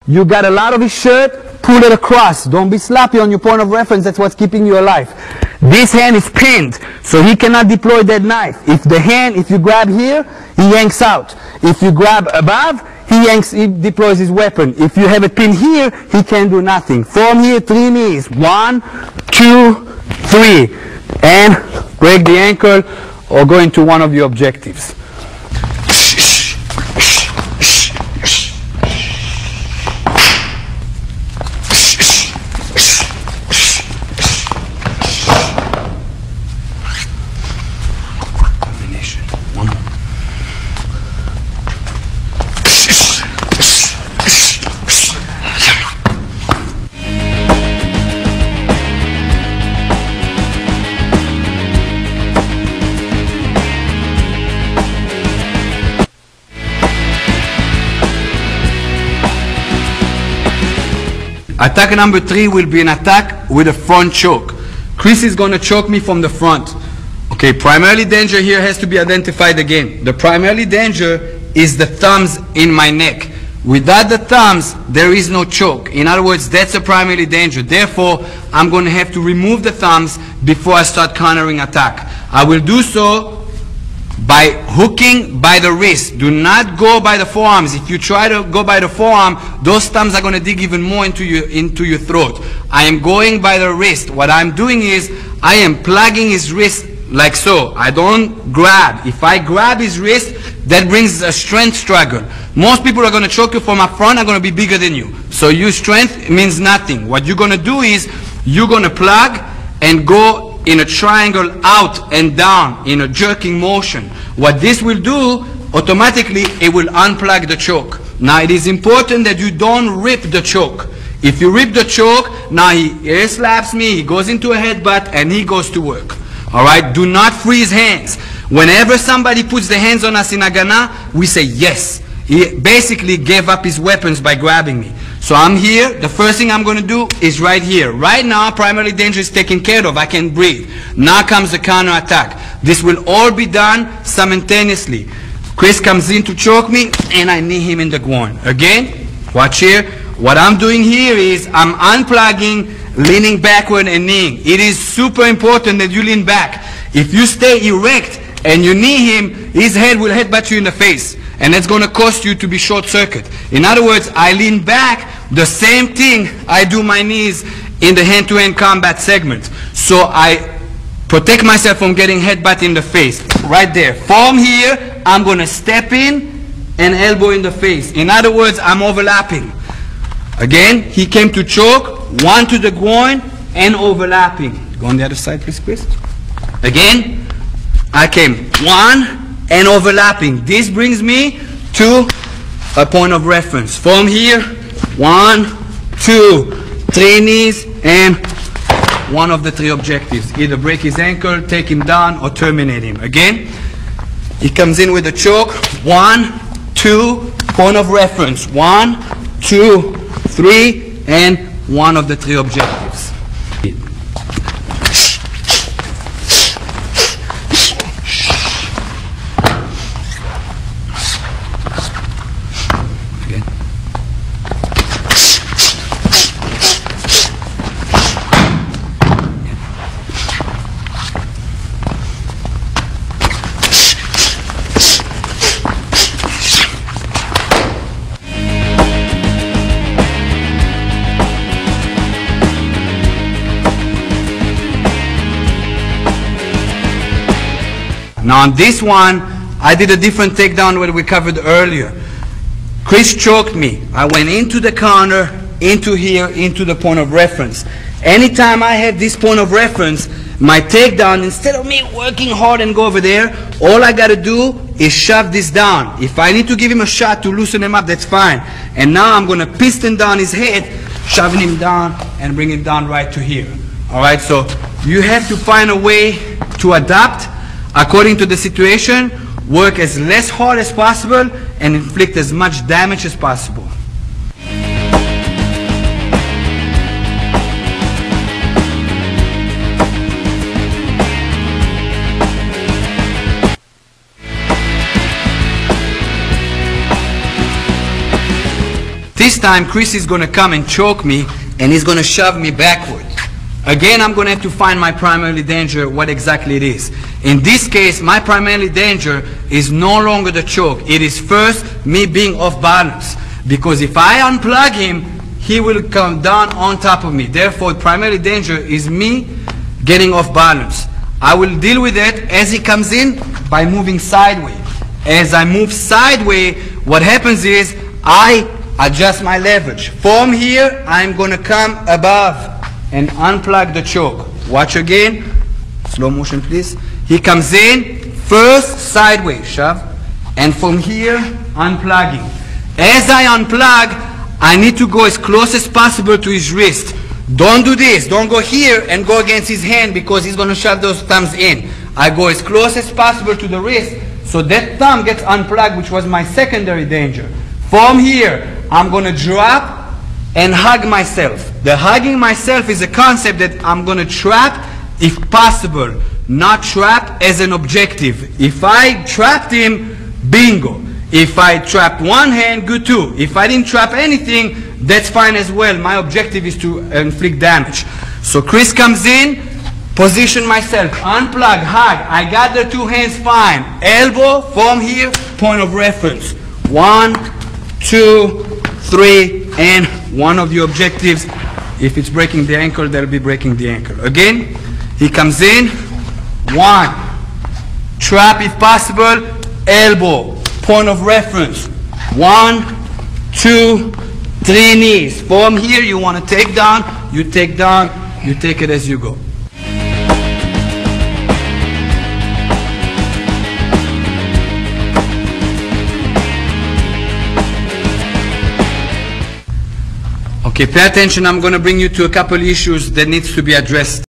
You got a lot of his shirt, pull it across. Don't be sloppy on your point of reference. That's what's keeping you alive. This hand is pinned, so he cannot deploy that knife. If you grab here, he yanks out. If you grab above, he deploys his weapon. If you have it pinned here, he can do nothing. Form here, 3 knees. 1, 2, 3. And break the ankle or go into one of your objectives. Attack number 3 will be an attack with a front choke. Chris is going to choke me from the front. Okay, primarily danger here has to be identified again. The primarily danger is the thumbs in my neck. Without the thumbs, there is no choke. In other words, that's a primary danger. Therefore, I'm going to have to remove the thumbs before I start countering attack. I will do so by hooking by the wrist. Do not go by the forearms. If you try to go by the forearm, those thumbs are going to dig even more into your throat. I am going by the wrist. What I'm doing is I am plugging his wrist like so. I don't grab. If I grab his wrist, that brings a strength struggle. Most people are going to choke you from up front, are going to be bigger than you. So your strength means nothing. What you're going to do is you're going to plug and go in a triangle out and down in a jerking motion. What this will do, automatically it will unplug the choke. Now it is important that you don't rip the choke. If you rip the choke, now he air slaps me, he goes into a headbutt, and he goes to work. Alright, do not freeze hands. Whenever somebody puts the hands on us in Agana, we say yes. He basically gave up his weapons by grabbing me. So I'm here, the first thing I'm going to do is right here. Right now, primary danger is taken care of, I can breathe. Now comes the counter attack. This will all be done simultaneously. Chris comes in to choke me, and I knee him in the groin. Again, watch here. What I'm doing here is I'm unplugging, leaning backward and kneeing. It is super important that you lean back. If you stay erect and you knee him, his head will headbutt you in the face. And that's going to cost you to be short-circuit. In other words, I lean back, the same thing I do my knees in the hand-to-hand combat segment. So I protect myself from getting headbutt in the face. Right there. From here, I'm going to step in and elbow in the face. In other words, I'm overlapping. Again, he came to choke, one to the groin, and overlapping. Go on the other side, please, Chris. Again, I came one and overlapping. This brings me to a point of reference. From here, 1, 2, 3 knees, and one of the 3 objectives. Either break his ankle, take him down, or terminate him. Again, he comes in with a choke. 1, 2, point of reference. 1, 2, 3, and one of the 3 objectives. Now on this one, I did a different takedown what we covered earlier. Chris choked me. I went into the counter, into here, into the point of reference. Anytime I have this point of reference, my takedown, instead of me working hard and go over there, all I got to do is shove this down. If I need to give him a shot to loosen him up, that's fine. And now I'm going to piston down his head, shoving him down and bring him down right to here. Alright, so you have to find a way to adapt according to the situation, work as less hard as possible, and inflict as much damage as possible. This time Chris is going to come and choke me, and he's going to shove me backward. Again, I'm going to have to find my primary danger, what exactly it is. In this case, my primary danger is no longer the choke. It is first me being off balance. Because if I unplug him, he will come down on top of me. Therefore, primary danger is me getting off balance. I will deal with it as he comes in by moving sideways. As I move sideways, what happens is I adjust my leverage. From here, I'm going to come above and unplug the choke. Watch again. Slow motion, please. He comes in, first sideways, shove, and from here, unplugging. As I unplug, I need to go as close as possible to his wrist. Don't do this. Don't go here and go against his hand because he's going to shove those thumbs in. I go as close as possible to the wrist so that thumb gets unplugged, which was my secondary danger. From here, I'm going to drop and hug myself. The hugging myself is a concept that I'm going to trap if possible, not trap as an objective. If I trapped him, bingo. If I trapped one hand, good too. If I didn't trap anything, that's fine as well. My objective is to inflict damage. So Chris comes in, position myself, unplug, hug. I got the two hands fine. Elbow, from here, point of reference. 1, 2, 3, and one of your objectives, if it's breaking the ankle, that'll be breaking the ankle. Again, he comes in, 1, trap if possible, elbow, point of reference, 1, 2, 3 knees. From here, you want to take down, you take it as you go. Okay, pay attention. I'm going to bring you to a couple issues that needs to be addressed.